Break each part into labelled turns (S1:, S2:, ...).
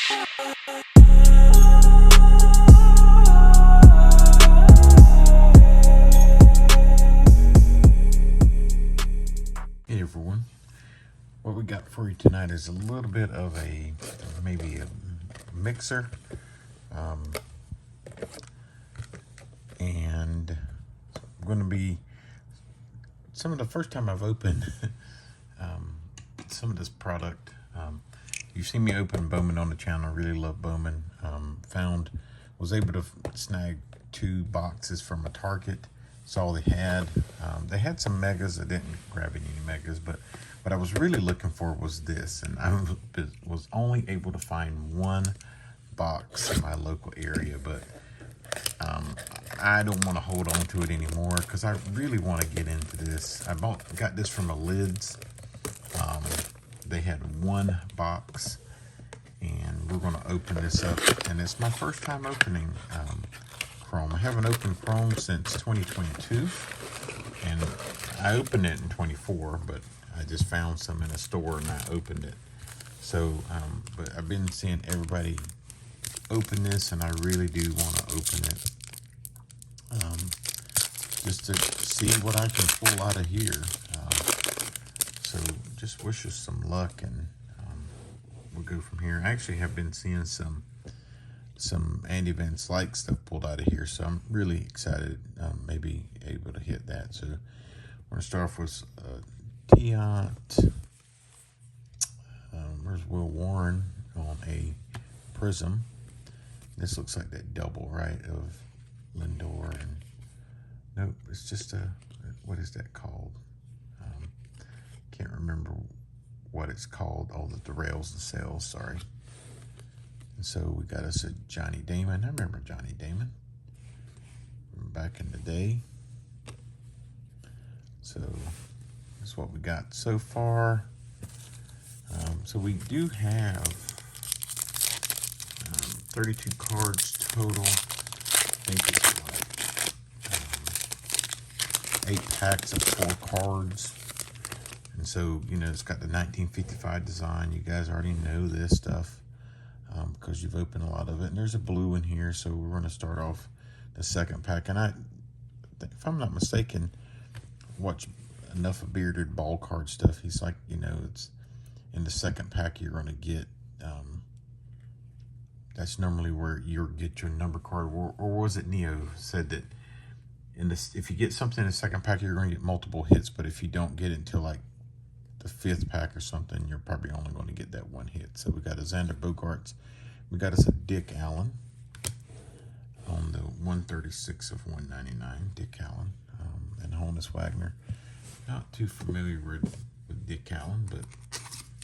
S1: Hey everyone, what we got for you tonight is a little bit of maybe a mixer, and going to be some of the first time I've opened some of this product. You've seen me open Bowman on the channel. I really love Bowman. Was able to snag 2 boxes from a Target. That's all they had. They had some megas. I didn't grab any megas, but what I was really looking for was this, and I was only able to find 1 box in my local area, but I don't want to hold on to it anymore because I really want to get into this. I got this from a Lids. They had 1 box, and we're going to open this up, and it's my first time opening Chrome. I haven't opened Chrome since 2022, and I opened it in 24, but I just found some in a store and I opened it. So, but I've been seeing everybody open this, and I really do want to open it, just to see what I can pull out of here. So just wish us some luck, and we'll go from here. I actually have been seeing some Andy Van Slyke stuff pulled out of here, so I'm really excited, maybe able to hit that. So we're going to start off with Tiant. There's Will Warren on a Prism. This looks like that double, right, of Lindor. And nope, it's just what is that called? Can't remember what it's called. All the rails and sails, sorry. And so we got us a Johnny Damon. I remember Johnny Damon from back in the day. So that's what we got so far. So we do have 32 cards total. I think it's like 8 packs of 4 cards. And so, you know, it's got the 1955 design. You guys already know this stuff because you've opened a lot of it. And there's a blue in here, so we're going to start off the second pack. And if I'm not mistaken, watch enough of Bearded Ball card stuff. He's like, you know, it's in the second pack you're going to get. That's normally where you get your number card. Or was it Neo said that if you get something in the second pack, you're going to get multiple hits. But if you don't get it until like the 5th pack or something, you're probably only going to get that 1 hit. So we got a Xander Bogaerts. We got us a Dick Allen on the 136 of 199. Dick Allen and Honus Wagner. Not too familiar with Dick Allen, but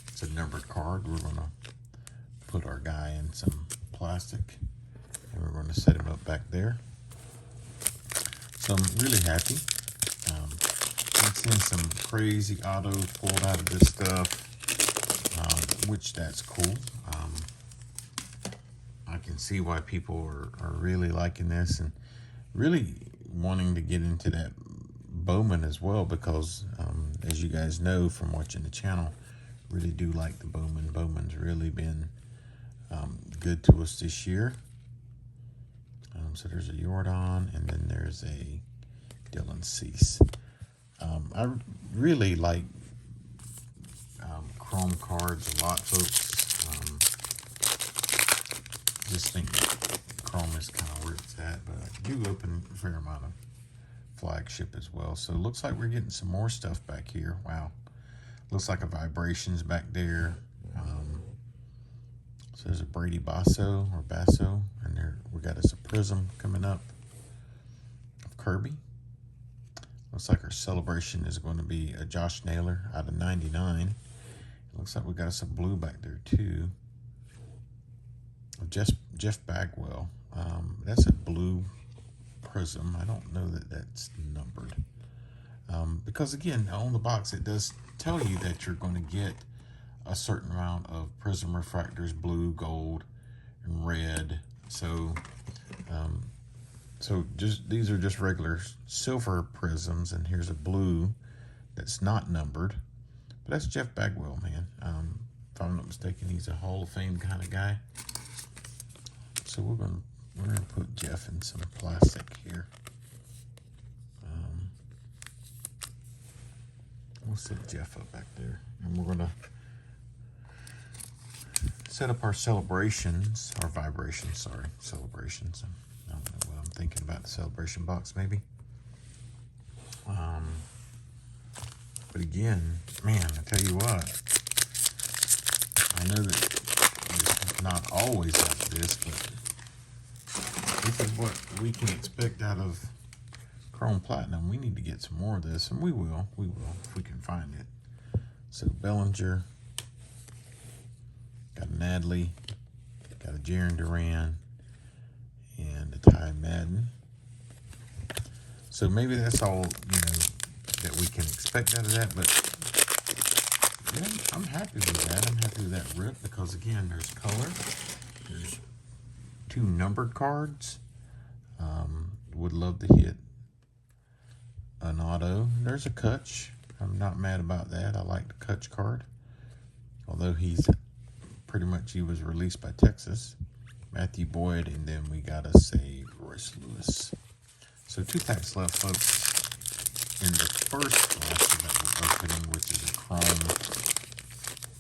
S1: it's a numbered card. We're going to put our guy in some plastic, and we're going to set him up back there. So I'm really happy. I'm seeing some crazy autos pulled out of this stuff, which that's cool. I can see why people are really liking this and really wanting to get into that Bowman as well, because as you guys know from watching the channel, really do like the Bowman. Bowman's really been good to us this year. So there's a Jordan, and then there's a Dylan Cease. I really like Chrome cards a lot, folks. Just think Chrome is kind of where it's at, but I do open a fair amount of flagship as well. So it looks like we're getting some more stuff back here. Wow. Looks like a Vibrations back there. So there's a Brady Basso, and there we got us a Prism coming up of Kirby. Looks like our celebration is going to be a Josh Naylor out of 99. It looks like we got us a blue back there too. Jeff Bagwell. That's a blue Prism. I don't know that that's numbered. Because again, on the box it does tell you that you're going to get a certain amount of Prism refractors, blue, gold, and red. So these are just regular silver Prisms, and here's a blue that's not numbered. But that's Jeff Bagwell, man. If I'm not mistaken, he's a Hall of Fame kind of guy. So we're gonna put Jeff in some plastic here. We'll set Jeff up back there, and we're gonna set up our celebrations, our vibrations. Sorry, celebrations. I don't know what I'm thinking about. The celebration box, maybe. But again, man, I tell you what, I know that it's not always like this, but this is what we can expect out of Chrome Platinum. We need to get some more of this, and we will if we can find it. So Bellinger, got a Nadley, got a Jaron Duran, and a Ty Madden. So maybe that's all, that we can expect out of that, but yeah, I'm happy with that. I'm happy with that rip because, again, there's color. There's 2 numbered cards. Would love to hit an auto. There's a Kutch. I'm not mad about that. I like the Kutch card. Although he was released by Texas. Matthew Boyd, and then we got to save Royce Lewis. So 2 packs left, folks. In the first blaster that we're opening, which is a Chrome,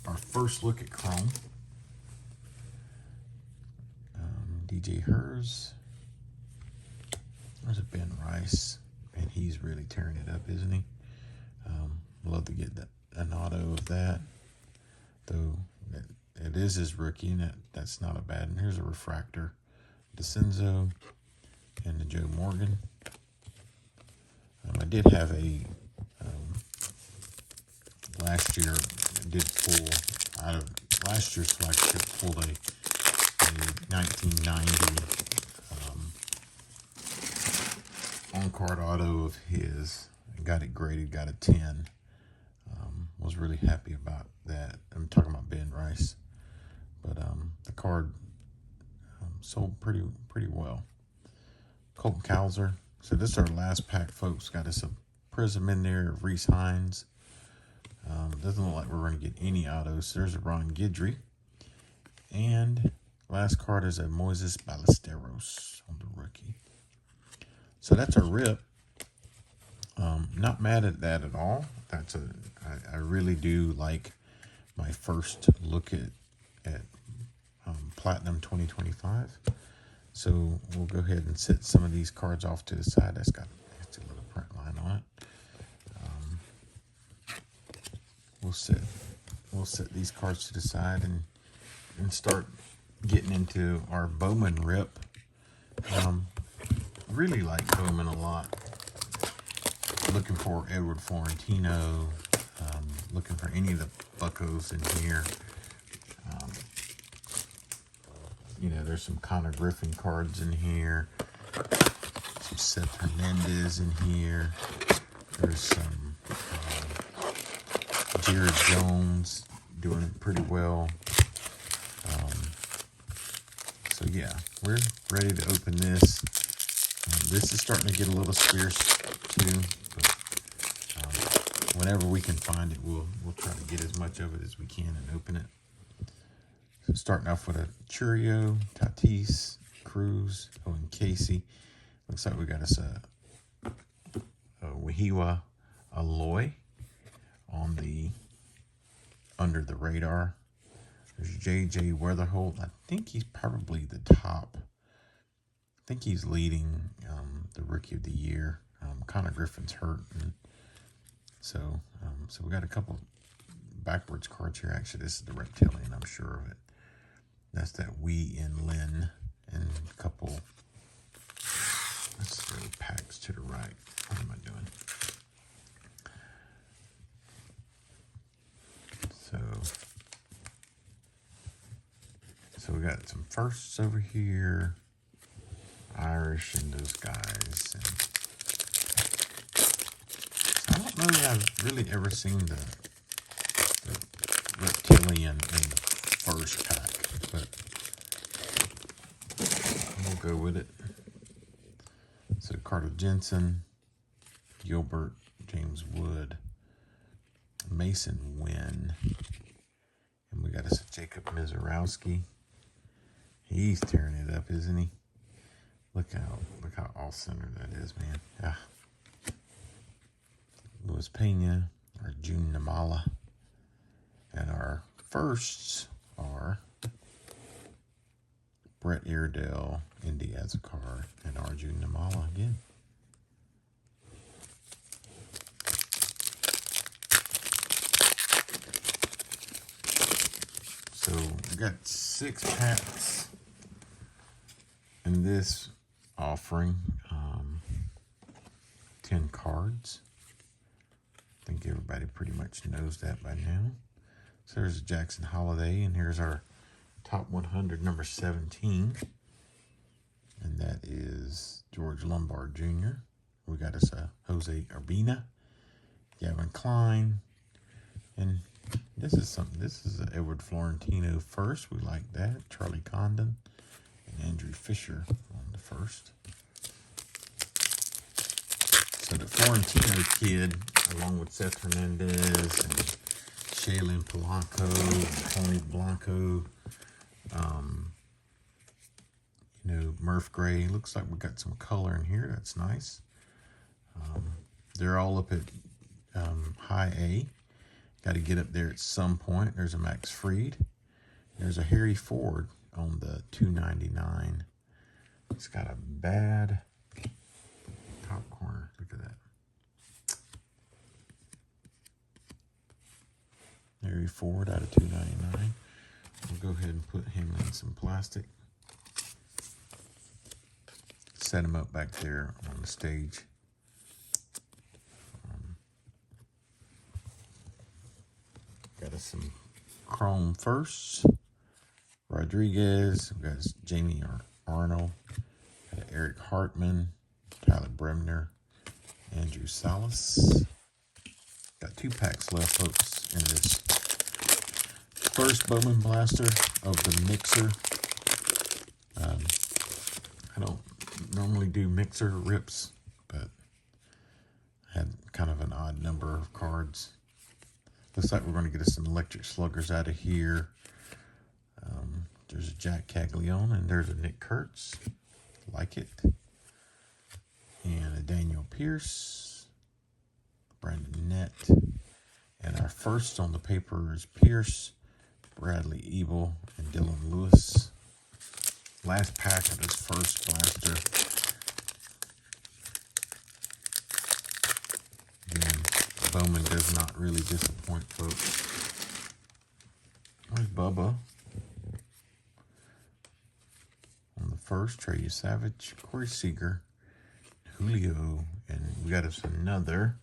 S1: our first look at Chrome. DJ Hers. There's a Ben Rice, and he's really tearing it up, isn't he? Love to get an auto of that, though. It is his rookie, and that's not a bad. And here's a refractor, DeCenzo, and the Joe Morgan. I did have a last year. I did pull out of last year's flagship. Pulled a 1990 on-card auto of his. I got it graded. Got a 10. Was really happy about that. I'm talking about Ben Rice, but the card sold pretty well. Colton Cowser. So this is our last pack, folks. Got us a Prism in there of Reese Hines. Doesn't look like we're going to get any autos. There's a Ron Guidry. And last card is a Moises Ballesteros on the rookie. So that's our rip. Not mad at that at all. I really do like my first look at Platinum 2025. So we'll go ahead and set some of these cards off to the side. That's a little print line on it. We'll set these cards to the side and start getting into our Bowman rip. Really like Bowman a lot. Looking for Edward Florentino. Looking for any of the Buccos in here. There's some Connor Griffin cards in here. Some Seth Hernandez in here. There's some Jared Jones doing pretty well. So yeah, we're ready to open this. This is starting to get a little scarce too, but whenever we can find it, we'll try to get as much of it as we can and open it. So starting off with a Churio, Tatis, Cruz, and Casey. Looks like we got us a Wahiwa Aloy on the under the radar. There's J.J. Weatherholt. I think he's probably the top. I think he's leading the Rookie of the Year. Connor Griffin's hurt, and so we got a couple backwards cards here. Actually, this is the Reptilian. I'm sure of it. That's that Wee and Lin, and a couple. Let's go packs to the right. What am I doing? So we got some firsts over here, Irish and those guys. And I don't know that I've really ever seen the Reptilian in the first pack, but we'll go with it. So Carter Jensen, Gilbert, James Wood, Mason Wynn, and we got us a Jacob Mizorowski. He's tearing it up, isn't he? Look how off-center that is, man. Ah. Luis Pena, our June Namala. And our firsts are Brett Iredale, Indy Azakar, and Arjun Namala again. So we got 6 packs in this offering. 10 cards. I think everybody pretty much knows that by now. So there's Jackson Holiday, and here's our top 100, number 17. And that is George Lombard Jr. We got us a Jose Urbina, Gavin Klein, and this is an Edward Florentino first. We like that. Charlie Condon and Andrew Fisher on the first. So the Florentino kid, along with Seth Hernandez and Shaylin Polanco, and Tony Blanco, Murph Gray. Looks like we got some color in here. That's nice. They're all up at high A. Got to get up there at some point. There's a Max Fried. There's a Harry Ford on the 299. It's got a bad top corner. Look at that. Harry Ford out of 299. We'll go ahead and put him in some plastic. Set him up back there on the stage. Got us some chrome firsts. Rodriguez. We got Jamie Arnold. Got Eric Hartman. Tyler Bremner. Andrew Salas. Got 2 packs left, folks, in this first Bowman Blaster of the mixer. I don't normally do mixer rips, but I had kind of an odd number of cards. Looks like we're going to get us some electric sluggers out of here. There's a Jack Caglione, and there's a Nick Kurtz. Like it. And a Daniel Pierce. Brandon Nett. And our first on the paper is Pierce, Bradley Ebel, and Dylan Lewis. Last pack of this first blaster. Again, Bowman does not really disappoint, folks. There's Bubba. On the first, Trey Savage, Corey Seager, Julio, and we got us another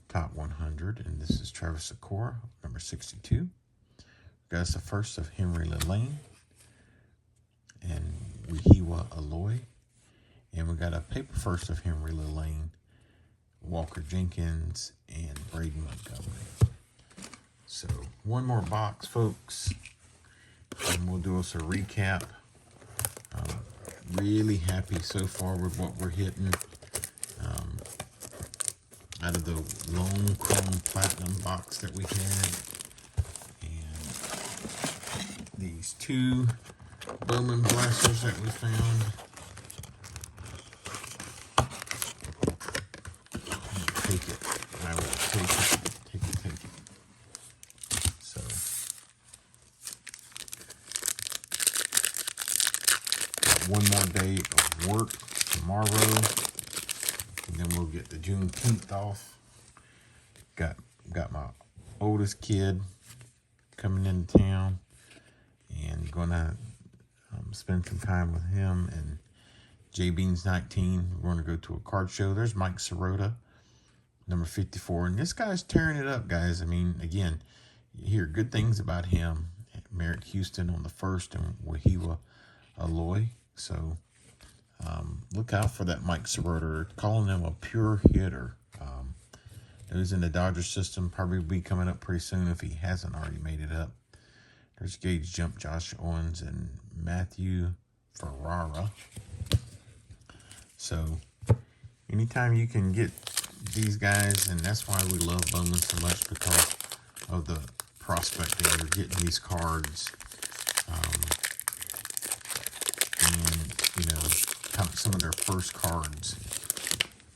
S1: top 100, and this is Travis Sikora, number 62. Got us the first of Henry LaLane and Wehiwa Aloy, and we got a paper first of Henry LaLane, Walker Jenkins, and Braden Montgomery. So one more box, folks, and we'll do us a recap. Really happy so far with what we're hitting. Out of the lone chrome platinum box that we had, and these 2 Bowman blasters that we found. Take it. I will take it. Take it. So one more day of work tomorrow, and then we'll get the Juneteenth off. Got my oldest kid coming into town, and gonna spend some time with him. And J Beans 19. We're gonna go to a card show. There's Mike Sirota, number 54, and this guy's tearing it up, guys. I mean, again, you hear good things about him. Merritt Houston on the first, and Wehiwa Aloy. So look out for that Mike Sirota. Calling him a pure hitter. Who's in the Dodger system, probably be coming up pretty soon if he hasn't already made it up. There's Gage Jump, Josh Owens, and Matthew Ferrara. So anytime you can get these guys, and that's why we love Bowman so much, because of the prospecting. You're getting these cards some of their first cards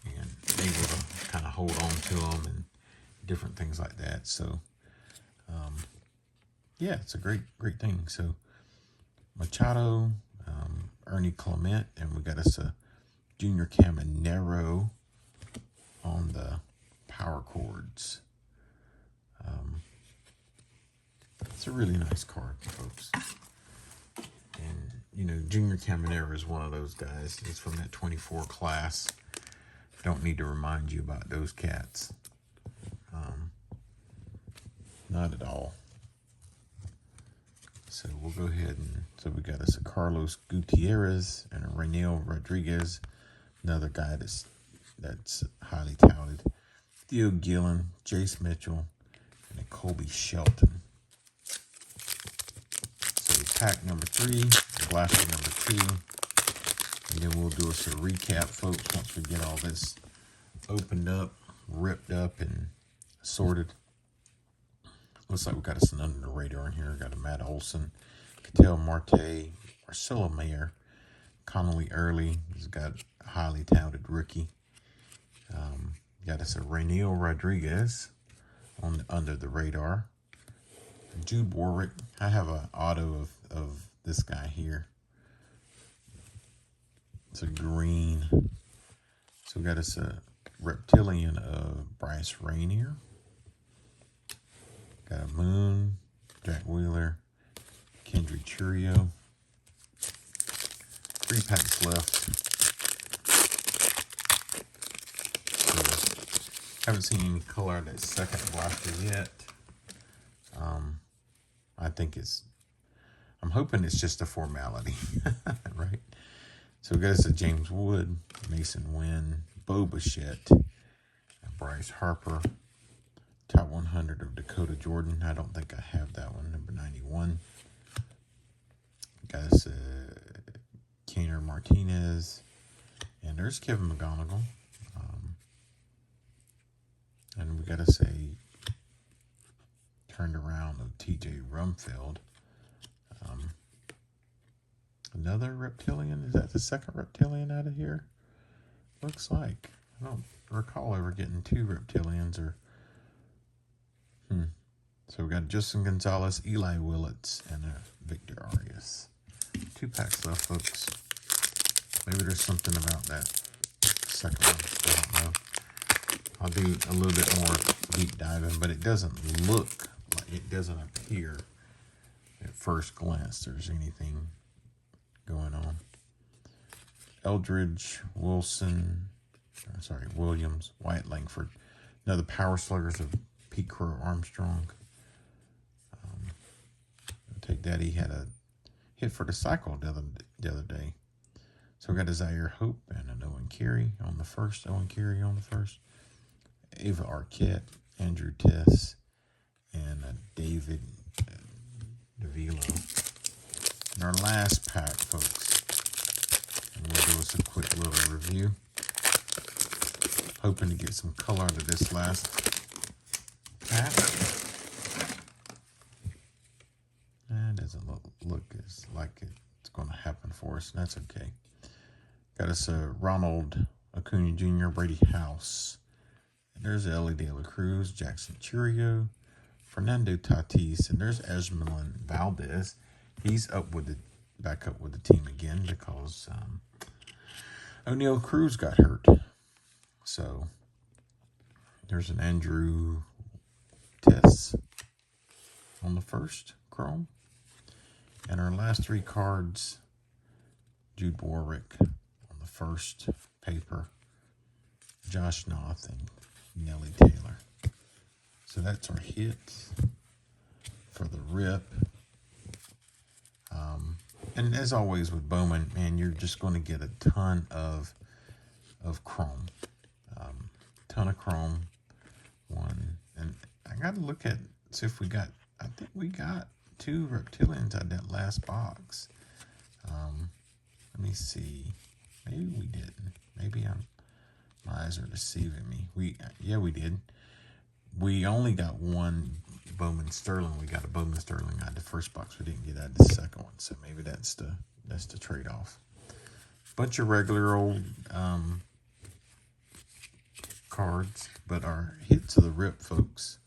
S1: and able to kind of hold on to them and different things like that. So, yeah, it's a great thing. So, Machado, Ernie Clement, and we got us a Junior Caminero on the power chords. It's a really nice card, folks. And, you know, Junior Caminero is one of those guys. He's from that 24 class. Don't need to remind you about those cats. Not at all. So we'll go ahead and, so we got us a Carlos Gutierrez and a Raynel Rodriguez, another guy that's highly touted. Theo Gillen, Jace Mitchell, and a Colby Shelton. So pack number 3, blaster number 2, and then we'll do us a recap, folks, once we get all this opened up, ripped up, and sorted. Looks like we got us an under the radar in here. We got a Matt Olson, Ketel Marte, Marcelo Mayer, Connolly Early. He's got a highly touted rookie. Got us a Raynel Rodriguez on the under the radar. Jude Warwick. I have an auto of this guy here. It's a green. So we got us a Reptilian of Bryce Rainier. Got a Moon, Jack Wheeler, Kendry Churio. 3 packs left. So, haven't seen any color of that second blaster yet. I think I'm hoping it's just a formality, right? So we got us a James Wood, Mason Wynn, Bo Bichette, Bryce Harper, top 100 of Dakota Jordan. I don't think I have that one, number 91. Got us a Kaner Martinez, and there's Kevin McGonigal. And we got us a turned around of TJ Rumfield. Another Reptilian. Is that the second Reptilian out of here? Looks like. I don't recall ever getting 2 Reptilians or. So we got Justin Gonzalez, Eli Willits, and Victor Arias. 2 packs left, folks. Maybe there's something about that second one. I don't know. I'll do a little bit more deep diving, but it doesn't look like, it doesn't appear at first glance there's anything going on. Eldridge, Williams, Wyatt Langford. Another Power Sluggers of Pete Crow Armstrong. Take that. He had a hit for the cycle the other day. So we got a Zaire Hope and an Owen Carey on the first. Ava Arquette, Andrew Tess, and David Davilo. In our last pack, folks, and we'll do us a quick little review. Hoping to get some color to this last pack. That doesn't look as like it's going to happen for us, and that's okay. Got us a Ronald Acuna Jr., Brady House. And there's Ellie De La Cruz, Jackson Churio, Fernando Tatis, and there's Esmeralda Valdez. He's back up with the team again because O'Neal Cruz got hurt. So there's an Andrew Tess on the first chrome. And our last 3 cards, Jude Warwick on the first paper, Josh Noth, and Nellie Taylor. So that's our hits for the rip. And as always with Bowman, man, you're just going to get a ton of chrome. Ton of chrome. And I got to look at, see if we got, I think we got 2 Reptilians out of that last box. Let me see. Maybe we didn't. Maybe my eyes are deceiving me. We did. We only got 1 Bowman Sterling. We got a Bowman Sterling out of the first box. We didn't get out of the second one. So maybe that's the trade-off. bunch of regular old cards, but our hits of the rip, folks.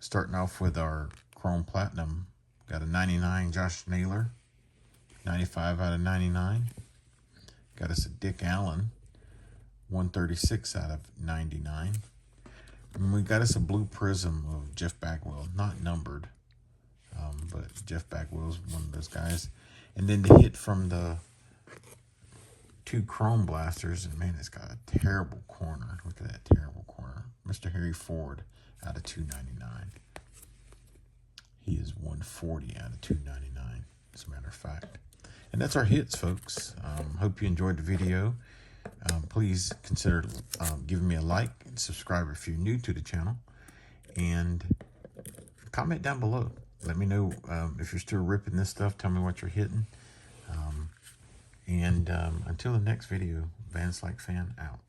S1: Starting off with our Chrome Platinum. Got a 99 Josh Naylor, 95 out of 99. Got us a Dick Allen, 136 out of 99. And we got us a blue prism of Jeff Bagwell, not numbered, but Jeff Bagwell's one of those guys. And then the hit from the two Chrome Blasters, and man, it's got a terrible corner. Look at that terrible corner. Mr. Harry Ford out of 299. He is 140 out of 299, as a matter of fact. And that's our hits, folks. Hope you enjoyed the video. Please consider giving me a like and subscribe if you're new to the channel. And comment down below. Let me know if you're still ripping this stuff. Tell me what you're hitting. Until the next video, Vans Like Fan out.